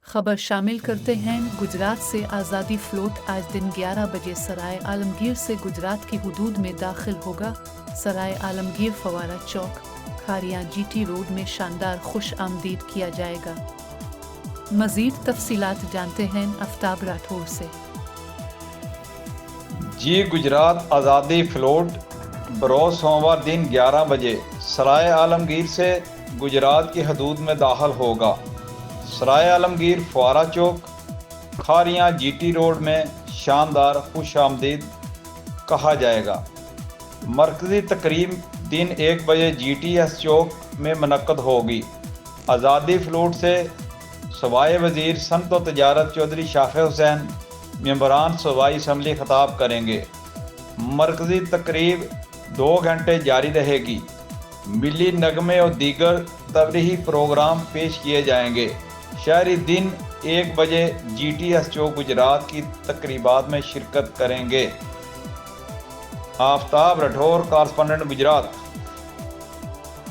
खबर शामिल करते हैं। गुजरात से आज़ादी फ्लोट आज दिन 11 बजे सराय आलमगीर से गुजरात की हुदूद में दाखिल होगा। सराय आलमगीर फवारा चौक खारियां GT रोड में शानदार खुश आमदीद किया जाएगा। मज़ीद तफसीलात जानते हैं आफ्ताब राठौर से। जी गुजरात आज़ादी फ्लोट बरोज़ सोमवार दिन 11 बजे सराय आलमगीर से गुजरात की हदूद में दाखिल होगा। सराय आलमगीर फवारा चौक खारियां GT रोड में शानदार खुश आमदीद कहा जाएगा। मरकज़ी तकरीब दिन 1 बजे GTS चौक में मुनक्कद होगी। आज़ादी फ्लोट से सूबाई वज़ीर सनत व तजारत चौधरी शाफ़े हुसैन मेंबरान सूबाई असम्बली खिताब करेंगे। मरकज़ी तकरीब 2 घंटे जारी रहेगी। मिली नगमे और दीगर तफरीही प्रोग्राम पेश किए जाएंगे। शहरी दिन 1 बजे GTS चौक गुजरात की तकरीबात में शिरकत करेंगे। आफ्ताब राठौर, कॉरस्पॉन्डेंट गुजरात।